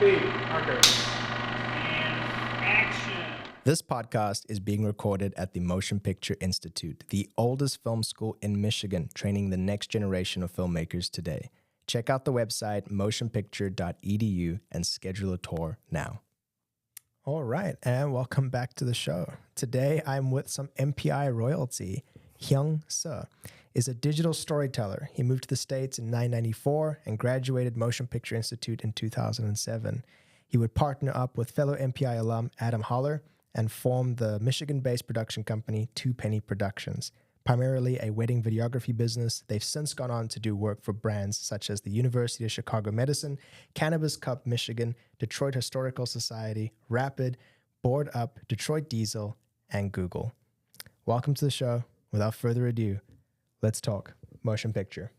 Speed. Marker. And action. This podcast is being recorded at the Motion Picture Institute, the oldest film school in Michigan, training the next generation of filmmakers today. Check out the website motionpicture.edu and schedule a tour now. All right, and welcome back to the show. Today, I'm with some MPI royalty. Hyun Suh is a digital storyteller. He moved to the States in 1994 and graduated Motion Picture Institute in 2007. He would partner up with fellow MPI alum Adam Holler and form the Michigan-based production company Two Penny Productions, primarily a wedding videography business. They've since gone on to do work for brands such as the University of Chicago Medicine, Cannabis Cup Michigan, Detroit Historical Society, Rapid, BoardUP, Detroit Diesel, and Google. Welcome to the show. Without further ado, let's talk motion picture.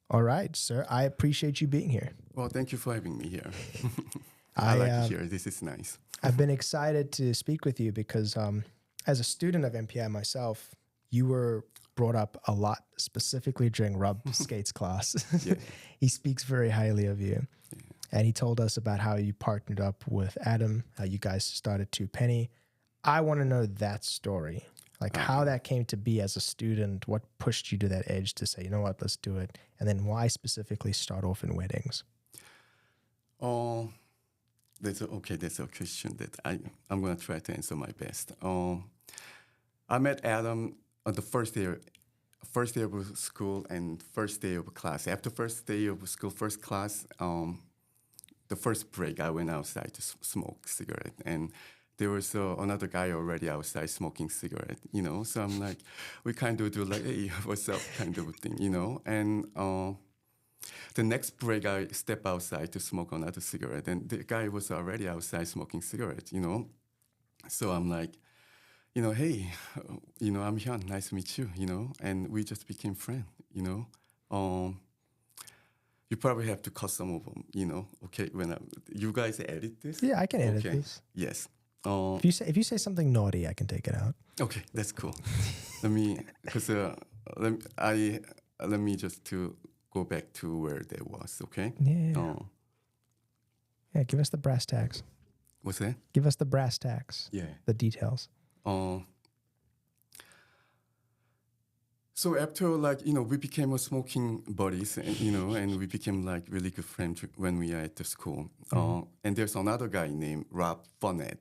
All right, sir. I appreciate you being here. Well, thank you for having me here. I like it here. This is nice. I've been excited to speak with you because as a student of MPI myself, you were brought up a lot, specifically during Rob Skate's class. Yeah. He speaks very highly of you. Yeah. And he told us about how you partnered up with Adam, how you guys started Two Penny. I want to know that story. Like how that came to be as a student, what pushed you to that edge to say, you know what, let's do it. And then why specifically start off in weddings? That's a question that I'm going to try to answer my best. I met Adam on the first day of school and first day of class. After first day of school, first class, the first break, I went outside to smoke cigarette. And there was another guy already outside smoking cigarette, you know. So I'm like, we kind of do like, hey, what's up kind of a thing, you know. And the next break, I step outside to smoke another cigarette. And the guy was already outside smoking cigarette, you know. So I'm like, you know, hey, you know, I'm Hyun, nice to meet you, you know. And we just became friends, you know. You probably have to cut some of them, you know. Okay, you guys edit this? Yeah, I can edit this. Yes. If you say something naughty, I can take it out. Okay, that's cool. let me just to go back to where that was. Okay. Yeah. Yeah. Give us the brass tacks. What's that? Give us the brass tacks. Yeah. The details. So after we became smoking buddies, and, you know, and we became like really good friends when we are at the school. And there's another guy named Rob Fonnett.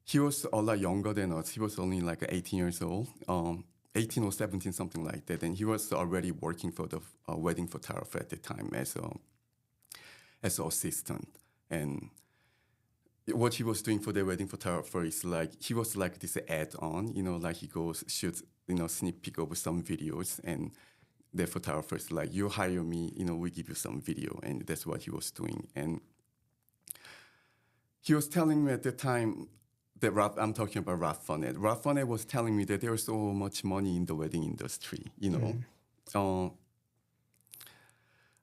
He was a lot younger than us. He was only like 18 years old, 18 or 17, something like that. And he was already working for the wedding photographer at the time as an assistant. And what he was doing for the wedding photographer is like, he was like this add-on, you know, like he goes, shoots, you know, sneak peek over some videos. And the photographer is like, you hire me, you know, we give you some video. And that's what he was doing. And he was telling me at the time that I'm talking about Rob Fonnett. Rob Fonnett was telling me that there was so much money in the wedding industry, you know.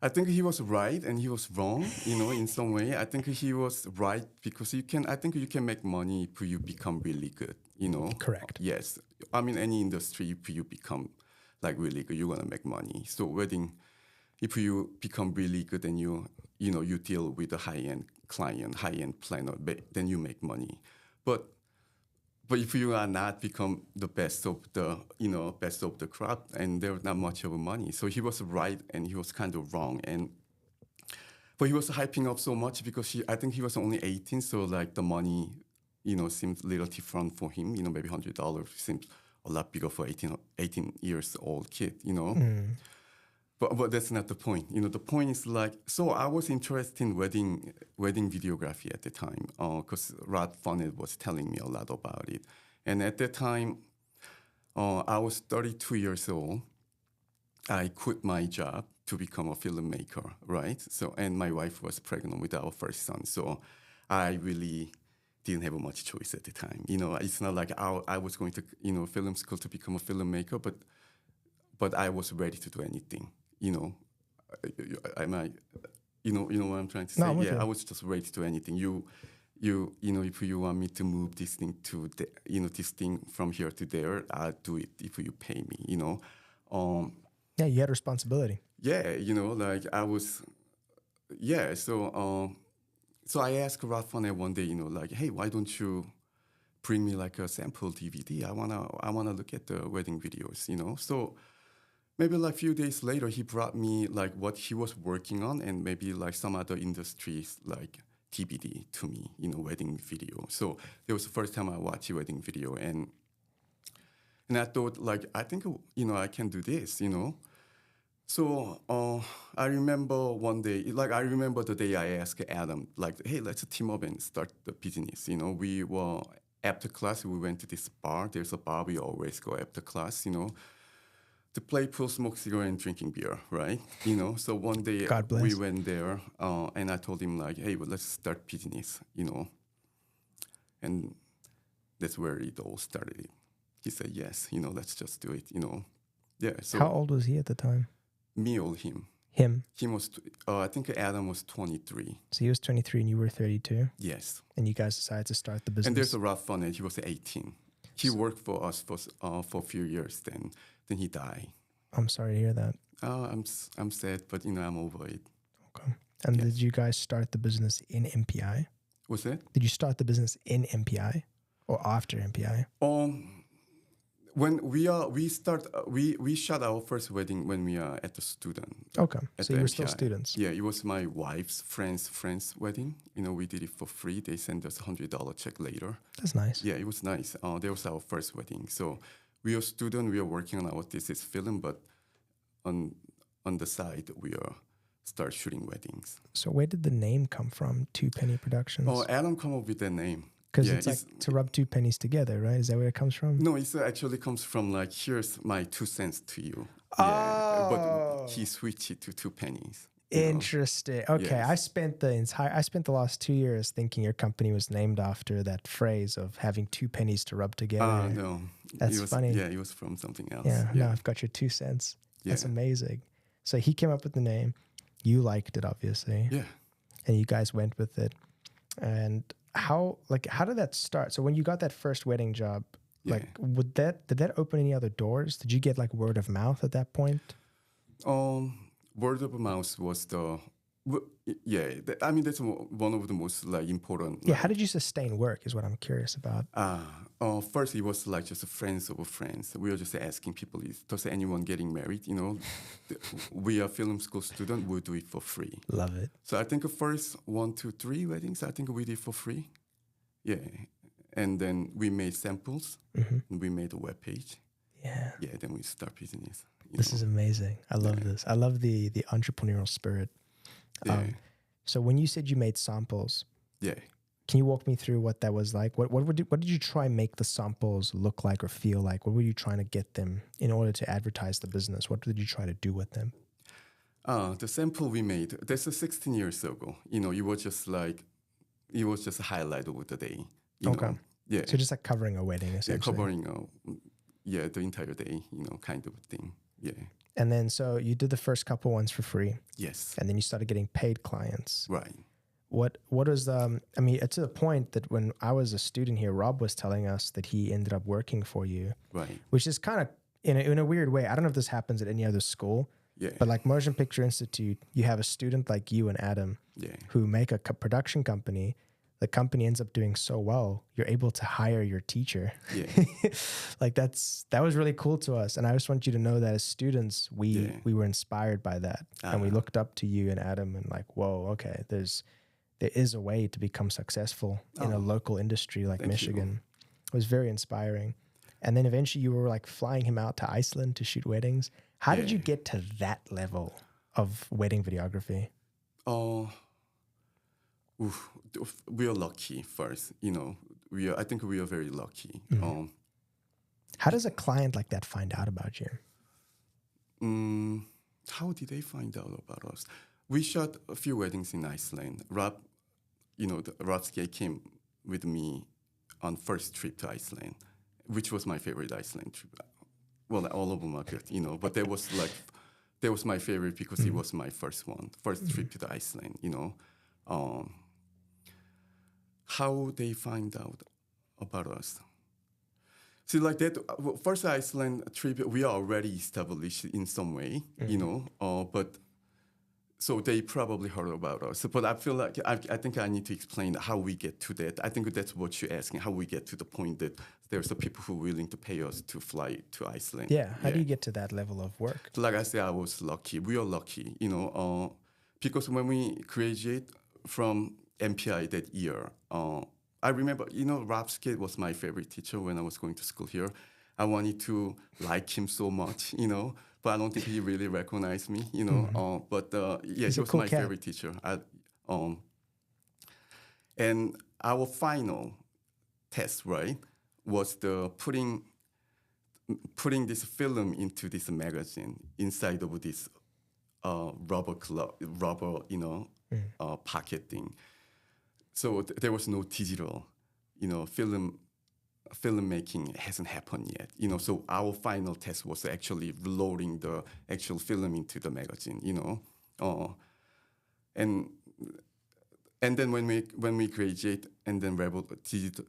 I think he was right and he was wrong, you know, in some way. I think he was right because I think you can make money if you become really good, you know. Correct. Yes. I mean, any industry, if you become like really good, you're going to make money. So wedding, if you become really good and you deal with a high-end client, high-end planner, then you make money. But if you are not become the best of the crop, and there's not much of money. So he was right and he was kind of wrong. But he was hyping up so much because I think he was only 18, so like the money, you know, seemed a little different for him. You know, maybe $100 seems a lot bigger for 18 years old kid, you know. But that's not the point. You know, the point is like, so I was interested in wedding videography at the time because Rob Fonnett was telling me a lot about it. And at that time, I was 32 years old. I quit my job to become a filmmaker, right? So, and my wife was pregnant with our first son. So I really didn't have much choice at the time. You know, it's not like I was going to, you know, film school to become a filmmaker, but I was ready to do anything. You know, you know what I'm trying to say? No, yeah, I was just ready to do anything. You know, if you want me to move this thing this thing from here to there, I'll do it if you pay me, you know. Yeah, you had responsibility. Yeah, you know, like I was, yeah, so I asked Rafane one day, like, hey, why don't you bring me like a sample DVD? I wanna look at the wedding videos, So maybe like a few days later, he brought me like what he was working on and maybe like some other industries like DVD to me, wedding video. So it was the first time I watched a wedding video, and I thought like I think I can do this, So I remember one day, like I remember the day I asked Adam, like, hey, let's team up and start the business. We were after class, we went to this bar. There's a bar we always go after class, to play pool, smoke cigarette, and drinking beer, right? So one day God bless. we went there, and I told him like, hey, well, let's start business, and that's where it all started. He said, yes, let's just do it, Yeah. So How old was he at the time? me or him? Him. He was, I think Adam was 23. So he was 23 and you were 32? Yes. And you guys decided to start the business? And there's a rough fun, and he was 18. He worked for us for a few years. Then he died. I'm sorry to hear that. I'm sad, but I'm over it. Okay. And Yes. did you guys start the business in MPI? What's that? Did you start the business in MPI or after MPI? When we shot our first wedding when we are at the student. Okay. At So the you were still MPI. students. Yeah, it was my wife's friend's wedding. We did it for free. They sent us $100 check later. That's nice. Yeah, it was nice. That was our first wedding. So we are student. We are working on our thesis film, but on the side we are start shooting weddings. So where did the name come from, Two Penny Productions? Oh, Adam come up with that name. Because Yeah, it's like to rub two pennies together, right? Is that where it comes from? No, it actually comes from like, here's my 2 cents to you. Oh. Yeah, but he switched it to 2 pennies. Interesting. Okay, Yes. I spent the last 2 years thinking your company was named after that phrase of having 2 pennies to rub together. No. That's it was, funny. Yeah, it was from something else. Yeah, no, I've got your 2 cents. That's Yeah. amazing. So he came up with the name. You liked it, obviously. Yeah. And you guys went with it. And how did that start? So when you got that first wedding job, Yeah. did that open any other doors? Did you get like word of mouth at that point? Word of mouth was that's one of the most like important. Yeah, how did you sustain work is what I'm curious about. First, it was like just friends over friends. We were just asking people, does anyone getting married? We are film school student, we'll do it for free. Love it. So I think the first 1, 2, 3 weddings, I think we did for free. Yeah. And then we made samples, and we made a web page. Yeah. Yeah, then we start business. This is amazing. I love this. I love the entrepreneurial spirit. Yeah. So when you said you made samples, Yeah. can you walk me through what that was like? What did you try and make the samples look like or feel like? What were you trying to get them in order to advertise the business? What did you try to do with them? The sample we made, that's 16 years ago. It was just a highlight of the day. Okay. Yeah. So just like covering a wedding, Yeah, essentially. covering the entire day, kind of thing. Yeah. And then so you did the first couple ones for free, Yes. and then you started getting paid clients. Right. What was to the point that when I was a student here, Rob was telling us that he ended up working for you, Right. which is kind of in a weird way. I don't know if this happens at any other school, Yeah. but like Motion Picture Institute, you have a student like you and Adam Yeah. who make a production company. The company ends up doing so well, you're able to hire your teacher. Yeah. Like that was really cool to us. And I just want you to know that as students, we were inspired by that. And we looked up to you and Adam and like, whoa, okay, there is a way to become successful in a local industry like Michigan. It was very inspiring. And then eventually you were like flying him out to Iceland to shoot weddings. How did you get to that level of wedding videography? We are lucky first, I think we are very lucky. How does a client like that find out about you? How did they find out about us? We shot a few weddings in Iceland. Rob, Rob's came with me on first trip to Iceland, which was my favorite Iceland trip. Well, all of them are good, but that was my favorite because it was my first trip to the Iceland, How they find out about us. See, like that first Iceland trip, we are already established in some way, but So they probably heard about us. But I feel like I think I need to explain how we get to that. I think that's what you're asking, how we get to the point that there's the people who are willing to pay us to fly to Iceland. Yeah. How do you get to that level of work? Like I said, I was lucky. We are lucky, because when we graduate from MPI that year, I remember, Rob Skate was my favorite teacher when I was going to school here. I wanted to like him so much, but I don't think he really recognized me, but yeah, He's he a was cool my cat. favorite teacher. And our final test, right, was the putting this film into this magazine inside of this rubber, pocket thing. So there was no digital, filmmaking hasn't happened yet. So our final test was actually loading the actual film into the magazine. And then when we graduate, and then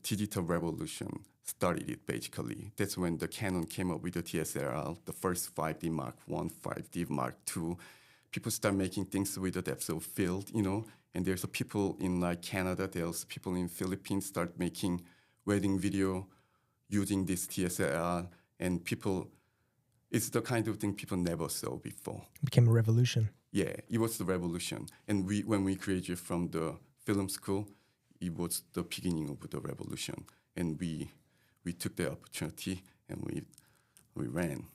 digital revolution started it basically. That's when the Canon came up with the DSLR, the first 5D Mark I, 5D Mark II. People start making things with the depth of field, and there's people in like Canada, there's people in Philippines start making wedding video using this DSLR, and it's the kind of thing people never saw before. It became a revolution. Yeah, it was the revolution. And when we graduated from the film school, it was the beginning of the revolution. And we took the opportunity and we ran,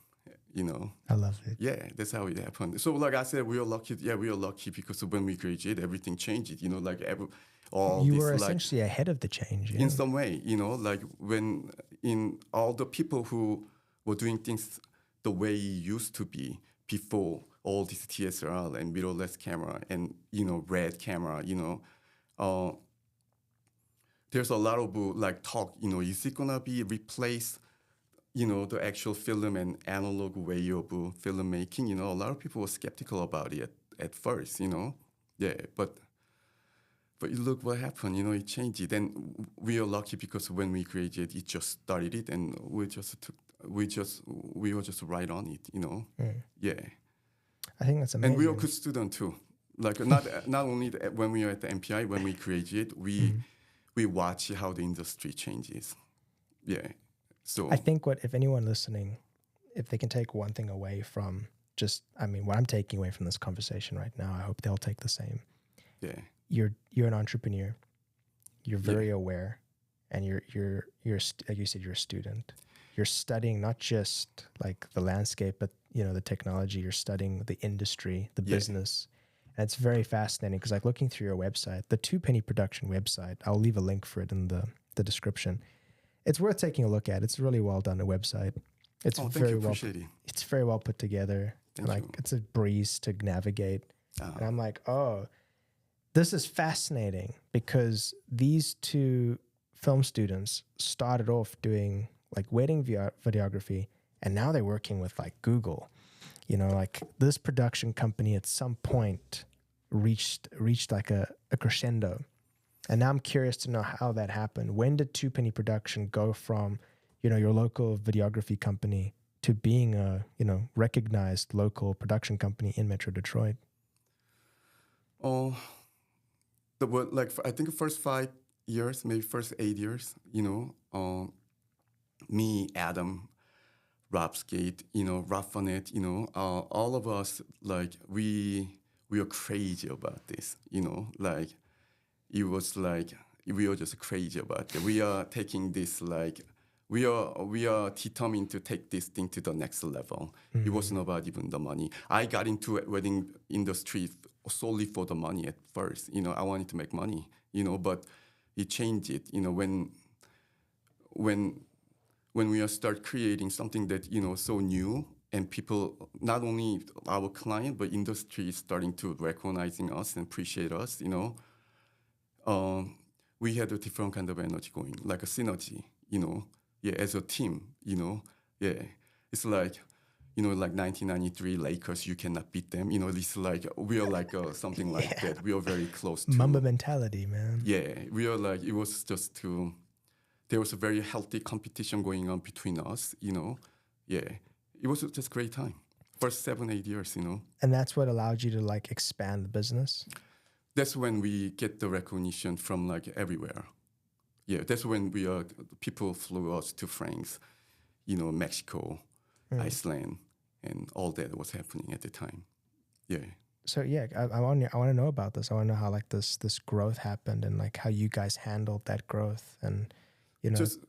I love it. Yeah, that's how it happened. So like I said, we are lucky. Yeah, we are lucky because when we graduated, everything changed. You this, were essentially ahead of the change. In some way, like when in all the people who were doing things the way it used to be before all this TSR and mirrorless camera and red camera, there's a lot of like talk. Is it gonna be replaced? The actual film and analog way of filmmaking. A lot of people were skeptical about it at first. Yeah, but look what happened. It changed it, and we are lucky because when we created, it just started it, and we were just right on it. Yeah. I think that's amazing. And we are good student too. Like not only when we are at the MPI, when we graduate, we watch how the industry changes. Yeah. So I think if anyone listening, if they can take one thing away from what I'm taking away from this conversation right now, I hope they'll take the same. Yeah. You're an entrepreneur. You're very aware, and you're like you said, you're a student. You're studying not just like the landscape, but the technology. You're studying the industry, the business, and it's very fascinating because like looking through your website, the Two Penny Production website. I'll leave a link for it in the description. It's worth taking a look at. It's really well done, a website. It's It's very well put together. It's a breeze to navigate. And I'm like, oh, this is fascinating because these two film students started off doing like wedding videography, and now they're working with like Google. Like this production company at some point reached like a crescendo. And now I'm curious to know how that happened. When did Two Penny Production go from, your local videography company to being a, recognized local production company in Metro Detroit? I think the first 5 years, maybe first 8 years, me, Adam, Rob Skate, Rob Fonet, all of us, like we are crazy about this, like it was like we are just crazy about it. We are taking this like we are determined to take this thing to the next level. Mm-hmm. It wasn't about even the money. I got into wedding industry solely for the money at first. I wanted to make money. But it changed it. When we start creating something that so new, and people, not only our client but industry is starting to recognizing us and appreciate us. We had a different kind of energy going, like a synergy, as a team, It's like, like 1993 Lakers, you cannot beat them. It's like, we are like something like that. We are very close to. Mamba mentality, man. Yeah, we are like, it was just there was a very healthy competition going on between us, Yeah, it was just a great time. first 7-8 years, And that's what allowed you to like expand the business? That's when we get the recognition from like everywhere. Yeah, that's when people flew us to France, Mexico, Iceland, and all that was happening at the time. Yeah. So yeah, I want to know about this. I want to know how like this growth happened and like how you guys handled that growth, and Just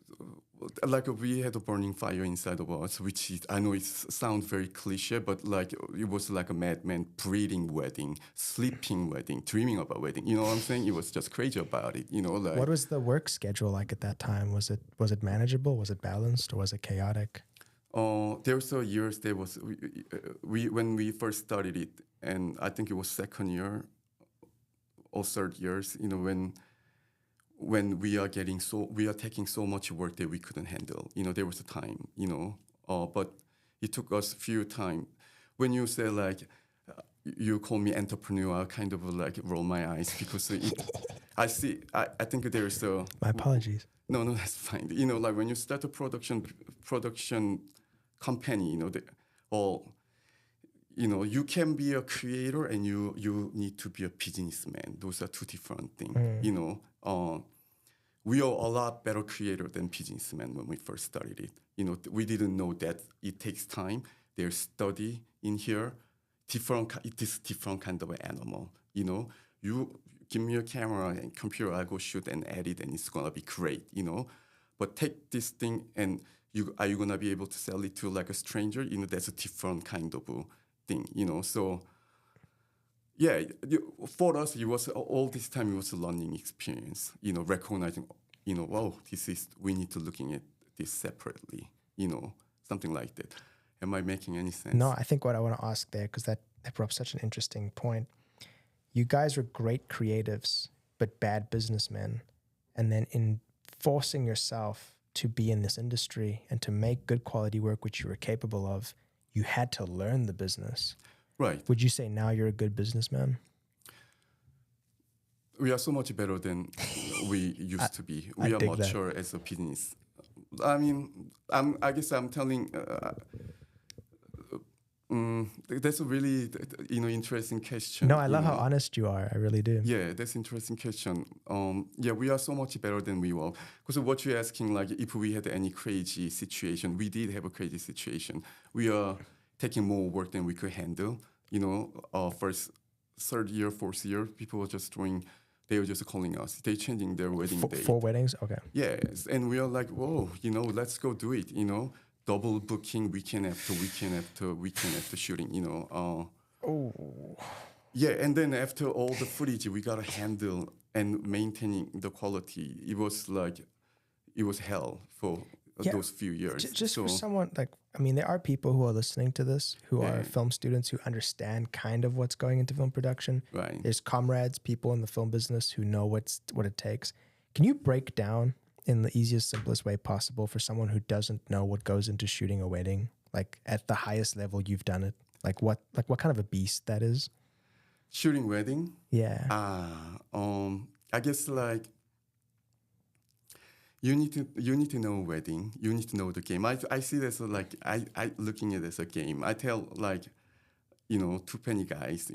like we had a burning fire inside of us, which is, I know it sounds very cliche, but like it was like a madman breathing wedding, sleeping wedding, dreaming about wedding. You know what I'm saying? It was just crazy about it. Like what was the work schedule like at that time? Was it manageable? Was it balanced, or was it chaotic? There were years there was we when we first started it, and I think it was second year or third years. When we are taking so much work that we couldn't handle. There was a time. But it took us few time. When you say like you call me entrepreneur, I kind of like roll my eyes because I think there's a. My apologies. No, that's fine. Like when you start a production company, you can be a creator and you need to be a businessman. Those are two different things. We are a lot better creator than businessmen when we first started it. We didn't know that it takes time. There's study in here. It is different kind of an animal. You give me a camera and computer, I go shoot and edit, and it's gonna be great. But take this thing and are you gonna be able to sell it to like a stranger? That's a different kind of thing. So. Yeah, for us, it was all this time. It was a learning experience. Recognizing, wow, we need to looking at this separately. Something like that. Am I making any sense? No, I think what I want to ask there, because that brought up such an interesting point. You guys were great creatives, but bad businessmen, and then in forcing yourself to be in this industry and to make good quality work, which you were capable of, you had to learn the business. Right. Would you say now you're a good businessman? We are so much better than we used to be. We are mature as a business. I mean, I guess I'm telling. That's a really interesting question. No, I love how honest you are. I really do. Yeah, that's an interesting question. We are so much better than we were. Because what you're asking, like, if we had any crazy situation, we did have a crazy situation. We are taking more work than we could handle. First, third year, fourth year, people were just they were just calling us. They're changing their wedding date. 4 weddings? Okay. Yes. And we are like, whoa, let's go do it, double booking weekend after weekend after weekend after shooting, Yeah, and then after all the footage we got to handle and maintaining the quality, it was hell for those few years. Just for someone there are people who are listening to this who are film students who understand kind of what's going into film production. Right. There's comrades, people in the film business who know what it takes. Can you break down in the easiest, simplest way possible for someone who doesn't know what goes into shooting a wedding, like at the highest level you've done it, like what kind of a beast that is? Shooting wedding? Yeah. I guess like you need to know wedding. You need to know the game. I see this like I looking at it as a game. I tell like two penny guys.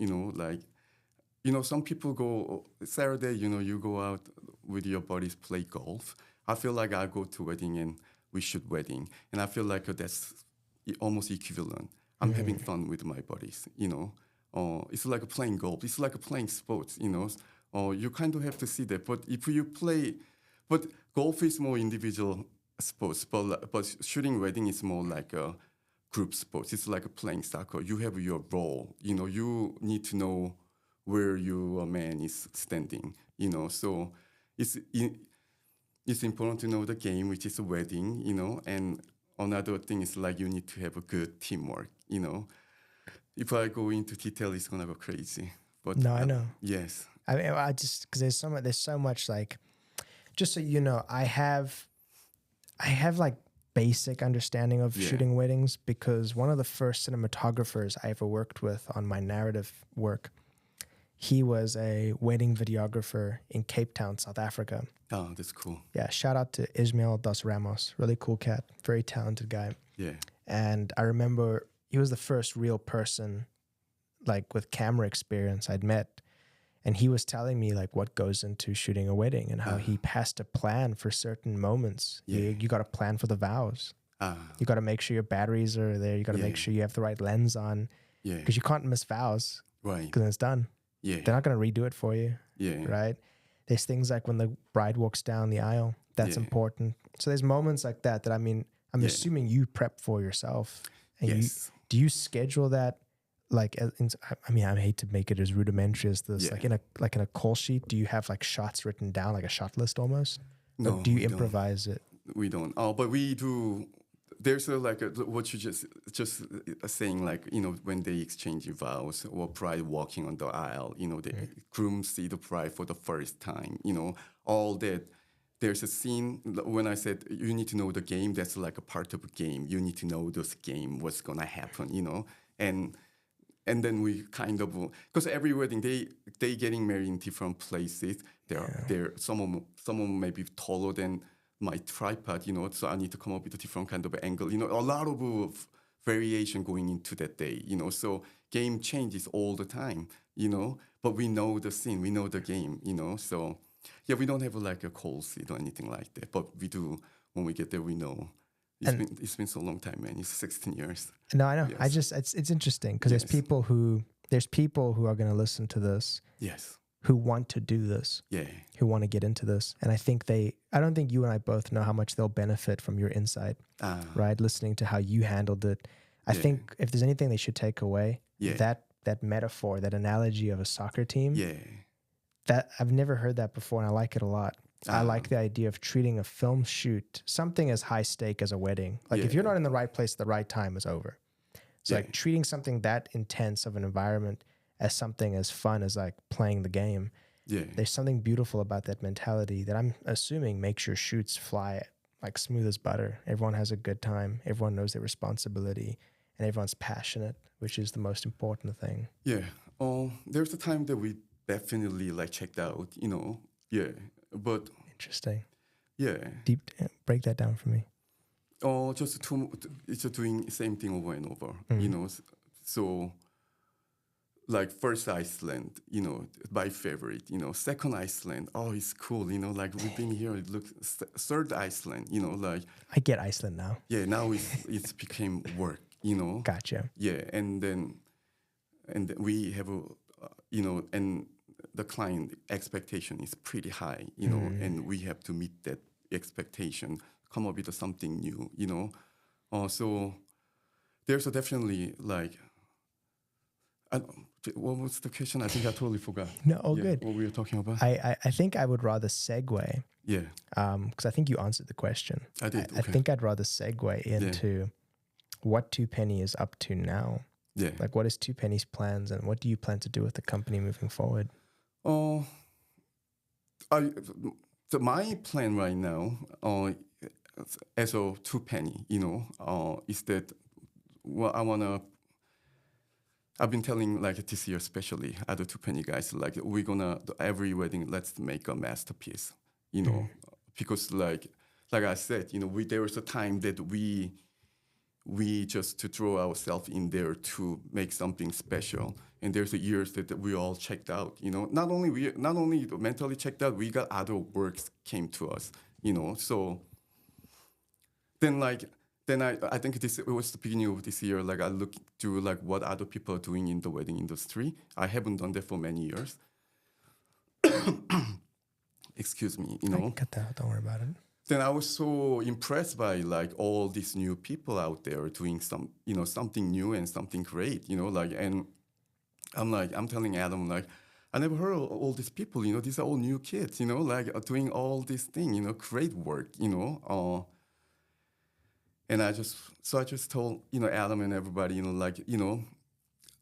Some people go Saturday. You go out with your buddies play golf. I feel like I go to wedding and we shoot wedding, and I feel like that's almost equivalent. I'm having fun with my buddies. It's like playing golf. It's like playing sports. You kind of have to see that. But if you play. But golf is more individual sports, but shooting wedding is more like a group sports. It's like playing soccer. You have your role. You need to know where your man is standing. So it's important to know the game, which is a wedding. And another thing is like you need to have a good teamwork. If I go into detail, it's gonna go crazy. But no, I know. Yes. I just because there's so much like. Just so you know, I have like basic understanding of shooting weddings because one of the first cinematographers I ever worked with on my narrative work, he was a wedding videographer in Cape Town, South Africa. Oh, that's cool. Yeah, shout out to Ismael Dos Ramos, really cool cat, very talented guy. Yeah. And I remember he was the first real person like with camera experience I'd met. And he was telling me like what goes into shooting a wedding and how he has to plan for certain moments. Yeah. You got to plan for the vows. You got to make sure your batteries are there. You got to make sure you have the right lens on. Yeah. Because you can't miss vows. Right. Because then it's done. Yeah. They're not going to redo it for you. Yeah. Right? There's things like when the bride walks down the aisle. That's important. So there's moments like that I mean, I'm assuming you prep for yourself. And Yes. do you schedule that? Like, I mean, I hate to make it as rudimentary as this. Like in a call sheet, do you have like shots written down, like a shot list almost? No. Or do you improvise it? We don't. But we do. There's what you just saying, like, you know, when they exchange vows or bride walking on the aisle, you know, the groom see the bride for the first time, you know, all that. There's a scene when I said you need to know the game. That's like a part of a game. You need to know this game, what's gonna happen, you know, and then we kind of, because every wedding they getting married in different places. They're someone may be taller than my tripod, you know, so I need to come up with a different kind of angle. You know, a lot of variation going into that day, you know. So game changes all the time, you know. But we know the scene, we know the game, you know. So yeah, we don't have like a call sheet or anything like that. But we do when we get there. We know. It's been so long time, man. It's 16 years. No, I know. Yes. It's interesting because there's people who are going to listen to this. Yes. Who want to do this. Yeah. Who want to get into this. And I don't think you and I both know how much they'll benefit from your insight, right? Listening to how you handled it. I think if there's anything they should take away, that metaphor, that analogy of a soccer team, that I've never heard that before and I like it a lot. I like the idea of treating a film shoot, something as high stake as a wedding. Like if you're not in the right place at the right time, it's over. It's like treating something that intense of an environment as something as fun as like playing the game. Yeah. There's something beautiful about that mentality that I'm assuming makes your shoots fly like smooth as butter. Everyone has a good time. Everyone knows their responsibility and everyone's passionate, which is the most important thing. Yeah. There's a time that we definitely like checked out, you know. Yeah. But interesting. Yeah. Break that down for me. It's doing the same thing over and over, you know. So like first Iceland, you know, my favorite, you know, second Iceland, it's cool, you know, like we've been here, it looks, third Iceland, you know, like. I get Iceland now. Yeah, now it's became work, you know. Gotcha. Yeah, and then we have you know, and the client expectation is pretty high, you know, and we have to meet that expectation, come up with something new, you know. So there's definitely like, what was the question? I think I totally forgot. No, good. What we were talking about. I think I would rather segue. Yeah. Because I think you answered the question. I did. Okay. I think I'd rather segue into what Two Penny is up to now. Yeah. Like, what is Two Penny's plans, and what do you plan to do with the company moving forward? So my plan right now, as a Two Penny, you know, is that I've been telling like this year, especially other Two Penny guys, like we're gonna every wedding, let's make a masterpiece, you know, because like I said, you know, there was a time that we just to throw ourselves in there to make something special, and there's a years that we all checked out, you know, not only mentally checked out, we got other works came to us, you know, so then I think it was the beginning of this year. Like I looked to like what other people are doing in the wedding industry. I haven't done that for many years. Excuse me, you know. I can cut that out. Don't worry about it. Then I was so impressed by like all these new people out there doing something new and something great, you know. Like, and I'm telling Adam, like, I never heard of all these people, you know. These are all new kids, you know, like doing all this thing, you know, great work, you know. And I just told, you know, Adam and everybody, you know, like, you know,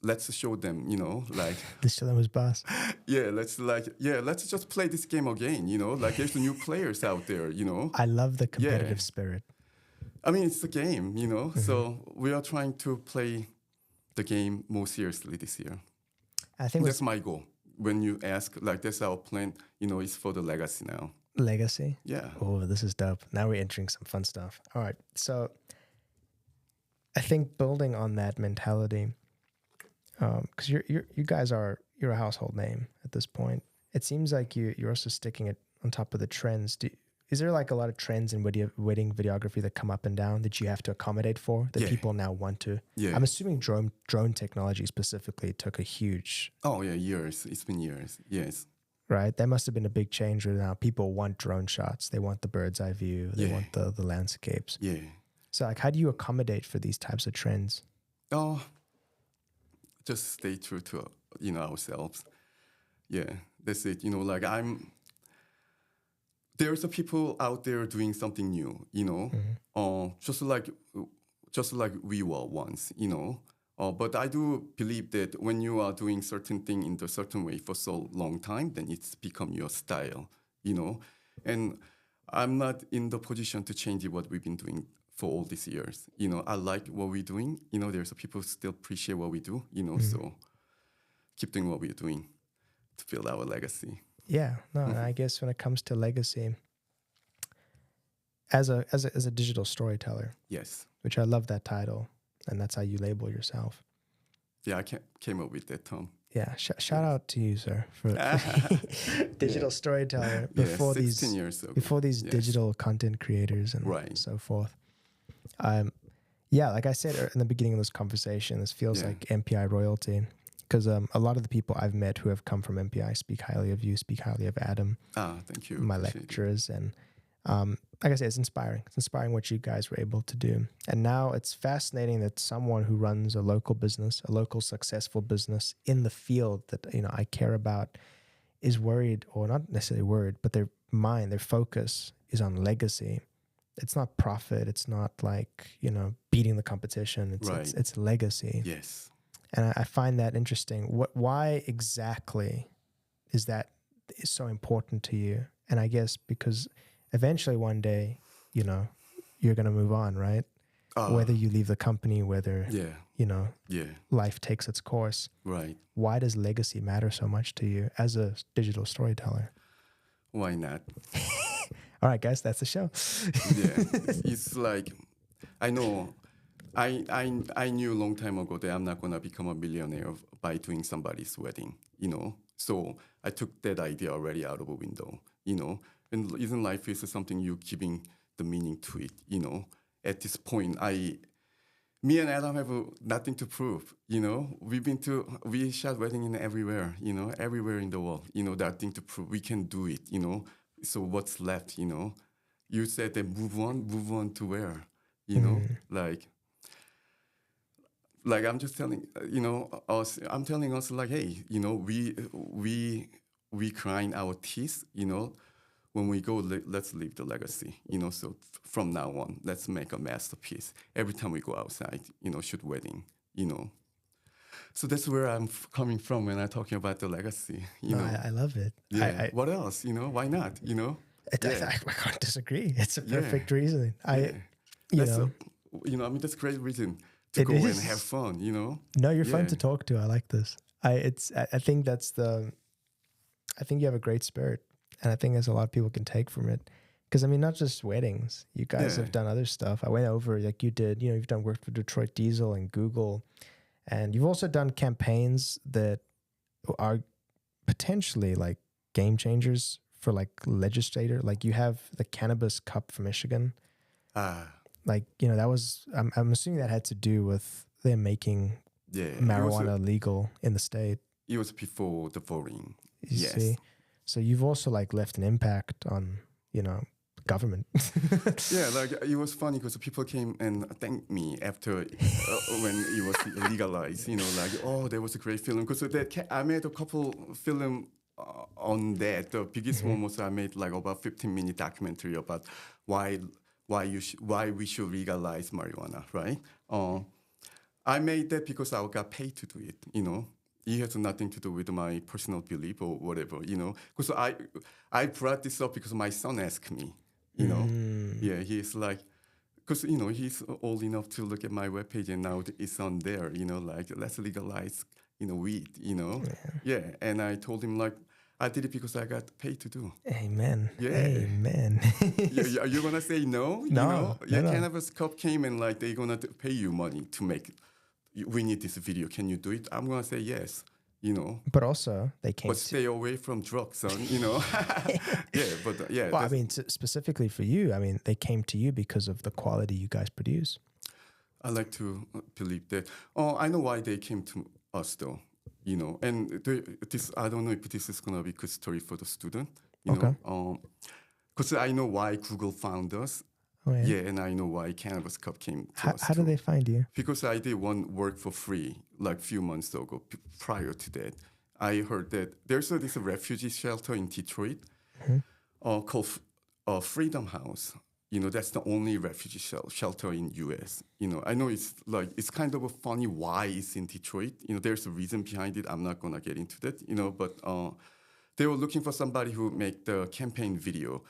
let's show them, you know, like. Let's show them who's boss. Let's just play this game again, you know, like there's new players out there, you know. I love the competitive spirit. I mean, it's a game, you know, so we are trying to play the game more seriously this year. I think that's my goal. When you ask, like, that's our plan, you know, it's for the legacy now. Legacy? Yeah. Oh, this is dope. Now we're entering some fun stuff. All right. So I think building on that mentality, because you guys you're a household name at this point. It seems like you're also sticking it on top of the trends. Is there like a lot of trends in wedding videography that come up and down that you have to accommodate for that Yeah. people now want to? Yeah. I'm assuming drone technology specifically took a huge. Oh yeah, years. It's been years. Yes. Right, that must have been a big change. Where now people want drone shots. They want the bird's eye view. They want the landscapes. Yeah. So like, how do you accommodate for these types of trends? Oh, just stay true to ourselves. Yeah, that's it. Like there's a people out there doing something new. Just like we were once. But I do believe that when you are doing certain thing in a certain way for so long time, then it's become your style. And I'm not in the position to change what we've been doing for all these years. I like what we're doing. There's people still appreciate what we do. So keep doing what we're doing to build our legacy. Yeah, no, and I guess when it comes to legacy, as a digital storyteller, Yes. which I love that title, and that's how you label yourself. Yeah, I came up with that term. Yeah, shout out to you, sir, for digital storyteller before 16 years ago. before these digital content creators and so forth. Yeah, like I said in the beginning of this conversation, this feels like MPI royalty, because a lot of the people I've met who have come from MPI speak highly of you, speak highly of Adam. Thank you. My Appreciate lecturers, and like I said, it's inspiring. It's inspiring what you guys were able to do. And now it's fascinating that someone who runs a local business, a local successful business in the field that I care about, is worried, or not necessarily worried, but their focus is on legacy. It's not profit. It's not like beating the competition. It's legacy. Yes. And I find that interesting. Why exactly is so important to you? And I guess because eventually one day, you're going to move on, right? Whether you leave the company, whether, life takes its course. Right. Why does legacy matter so much to you as a digital storyteller? Why not? All right, guys, that's the show. It's like, I know, I knew a long time ago that I'm not going to become a millionaire by doing somebody's wedding, So I took that idea already out of a window, And isn't life is something you're giving the meaning to it, At this point, me and Adam have nothing to prove, we shot wedding in everywhere, everywhere in the world, nothing to prove. We can do it, So what's left, You said that move on to where, Like I'm just telling, us. I'm telling us like, hey, we grind our teeth, When we go, let's leave the legacy, So from now on, let's make a masterpiece. Every time we go outside, shoot wedding, So that's where I'm coming from when I'm talking about the legacy. I love it. Yeah. What else? Why not? I can't disagree. It's a perfect reason. That's great reason to go and have fun. No, you're fun to talk to. I like this. I think I think you have a great spirit, and I think there's a lot of people can take from it. Because not just weddings. You guys have done other stuff. I went over like you did. You've done work for Detroit Diesel and Google, and you've also done campaigns that are potentially like game changers for like legislator. Like you have the Cannabis Cup for Michigan. Like that was. I'm assuming that had to do with them making marijuana legal in the state. It was before the voting. You see? So you've also like left an impact on government. Like it was funny because people came and thanked me after when it was legalized. That was a great film. Because I made a couple film on that. The biggest one was I made like about 15-minute documentary about why we should legalize marijuana, right? I made that because I got paid to do it, It has nothing to do with my personal belief or whatever, Because I brought this up because my son asked me, Yeah, he's like, because, he's old enough to look at my webpage and now it's on there, like, let's legalize, weed, Yeah, and I told him, like, I did it because I got paid to do. Amen. Yeah. Amen. Are you gonna say no? No, You know? Yeah, no. Cannabis Cup came and like they're gonna pay you money to make. We need this video. Can you do it? I'm gonna say yes. You know. But also, they came But stay away from drugs, son. You know. Yeah, but yeah. Well, I mean, specifically for you, I mean, they came to you because of the quality you guys produce. I like to believe that. Oh, I know why they came to us though. You know, and this I don't know if this is gonna be a good story for the student. You know, because I know why Google found us. Oh, yeah. Yeah, and I know why Cannabis Cup came to us. How did they find you? Because I did one work for free like a few months ago. Prior to that, I heard that there's this refugee shelter in Detroit called Freedom House. You know, that's the only refugee shelter in U.S. You know, I know it's kind of a funny why it's in Detroit. You know, there's a reason behind it. I'm not gonna get into that. You know, but they were looking for somebody who make the campaign video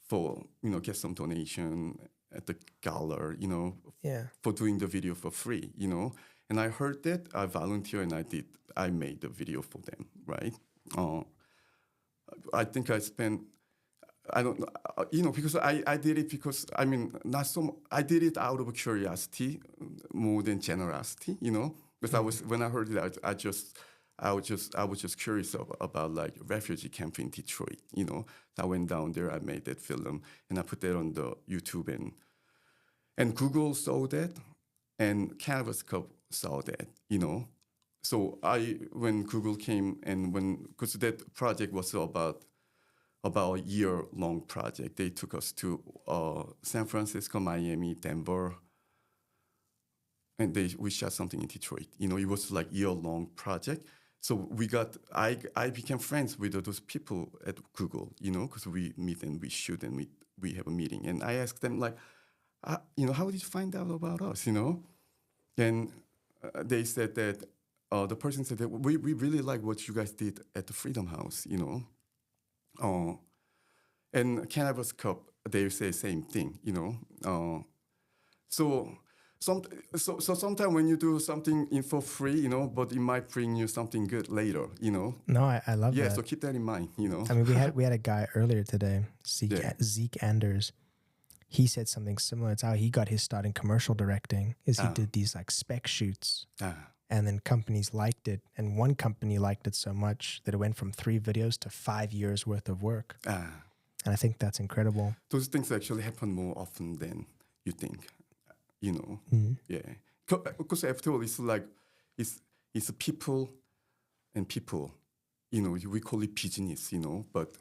for, you know, get some donation at the gala, you know, for doing the video for free, you know. And I heard that, I volunteered, and I made the video for them, right? I think I spent, I don't know, you know, because I did it because, I mean, I did it out of curiosity more than generosity, you know. Because when I heard it, I was just curious about like refugee camp in Detroit, you know. I went down there, I made that film, and I put that on the YouTube, and Google saw that, and Cannabis Cup saw that, you know. So when Google came because that project was about a year-long project, they took us to San Francisco, Miami, Denver, and we shot something in Detroit. You know, it was like year-long project. So I became friends with those people at Google, you know, because we meet and we shoot and we have a meeting. And I asked them like, you know, how did you find out about us, you know? And they said that, the person said that we really like what you guys did at the Freedom House, you know? And Cannabis Cup, they say the same thing, you know? So sometimes when you do something for free, you know, but it might bring you something good later, you know. No, I love that. Yeah, so keep that in mind, you know. I mean, we had a guy earlier today, Zeke Anders. He said something similar. It's how he got his start in commercial directing. He did these like spec shoots, and then companies liked it, and one company liked it so much that it went from 3 videos to 5 years worth of work. And I think that's incredible. Those things actually happen more often than you think. You know, yeah. Because after all, it's like it's people and people. You know, we call it business. You know, but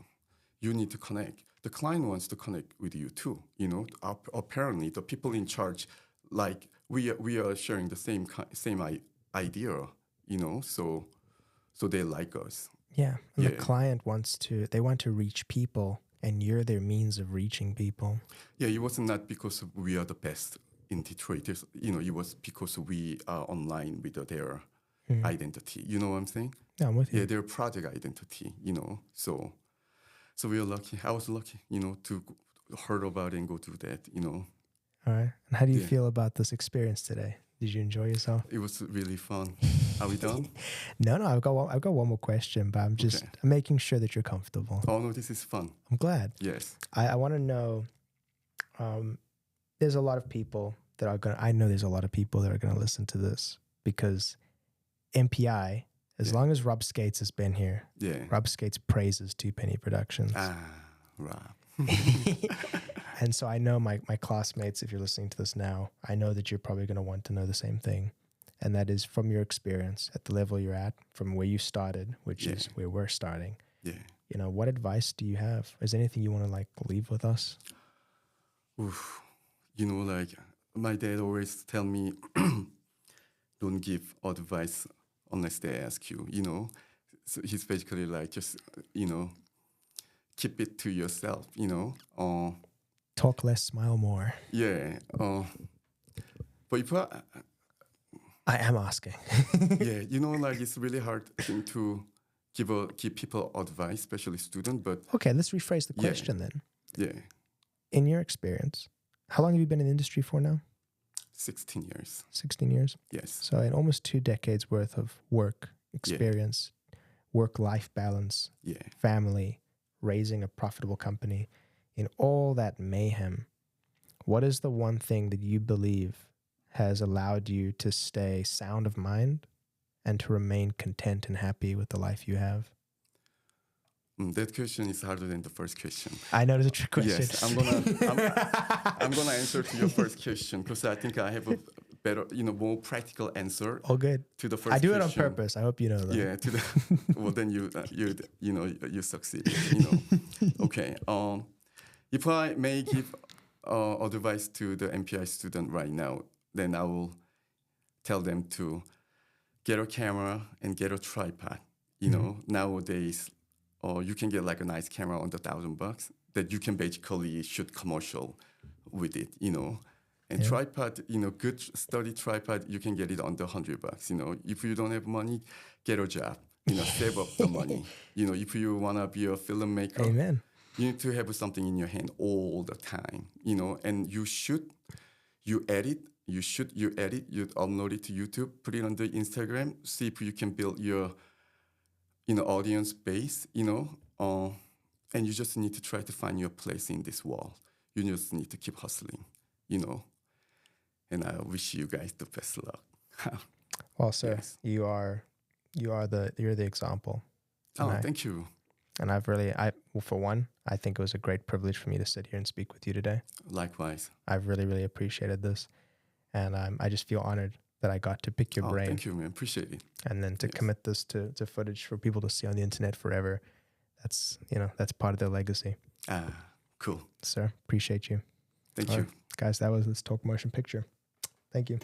you need to connect. The client wants to connect with you too. You know, apparently the people in charge, like we are sharing the same idea. You know, so they like us. Yeah, and the client want to reach people, and you're their means of reaching people. Yeah, it was not because we are the best in Detroit. You know, it was because we are online with their identity. You know what I'm saying? Yeah, I'm with you. Yeah, their project identity, you know. So we are lucky. I was lucky, you know, to heard about it and go through that, you know. All right. And how do you feel about this experience today? Did you enjoy yourself? It was really fun. Are we done? No, I've got one more question, but I'm making sure that you're comfortable. Oh no, this is fun. I'm glad. Yes. I want to know. There's a lot of people that I know there's a lot of people that are gonna listen to this because MPI, as long as Rob Skates has been here, Rob Skates praises Two Penny Productions. Rob. And so I know my classmates, if you're listening to this now, I know that you're probably going to want to know the same thing. And that is from your experience at the level you're at, from where you started, which is where we're starting. Yeah. You know, what advice do you have? Is there anything you want to like leave with us? Oof. You know, like my dad always tell me, don't give advice unless they ask you, you know. So he's basically like, just, you know, keep it to yourself, you know. Talk less, smile more. Yeah. But if I am asking. yeah, you know, like it's really hard thing to give people advice, especially students. But okay, let's rephrase the question then. Yeah. In your experience, how long have you been in the industry for now? 16 years. 16 years? Yes. So in almost 2 decades worth of work experience, work-life balance, Yeah. family, raising a profitable company, in all that mayhem, what is the one thing that you believe has allowed you to stay sound of mind and to remain content and happy with the life you have? That question is harder than the first question. I know it's a trick question. Yes, I'm gonna answer to your first question because I think I have a better, more practical answer All good. to the first. I do question. it on purpose. I hope you know that. Yeah. Well, then you succeed. Okay. If I may give advice to the MPI student right now, then I will tell them to get a camera and get a tripod. Nowadays, you can get like a nice camera on the $1,000 that you can basically shoot commercial with it, And tripod, good study tripod, you can get it on the $100. If you don't have money, get a job. Save up the money. If you wanna be a filmmaker, Amen. you need to have something in your hand all the time. And you shoot, you edit, you edit, you upload it to YouTube, put it on the Instagram, see if you can build your audience base, and you just need to try to find your place in this world. You just need to keep hustling, And I wish you guys the best luck. Well, sir, Yes. you're the example. Thank you. And for one, I think it was a great privilege for me to sit here and speak with you today. Likewise. I've really, really appreciated this. And I just feel honored that I got to pick your brain. Thank you, man. Appreciate it. And then to commit this to footage for people to see on the internet forever. That's part of their legacy. Cool. Sir, appreciate you. Thank All you. right, guys, that was Let's Talk Motion Picture. Thank you.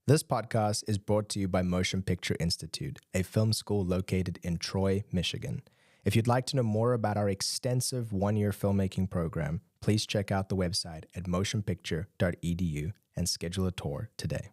This podcast is brought to you by Motion Picture Institute, a film school located in Troy, Michigan. If you'd like to know more about our extensive one-year filmmaking program, please check out the website at motionpicture.edu and schedule a tour today.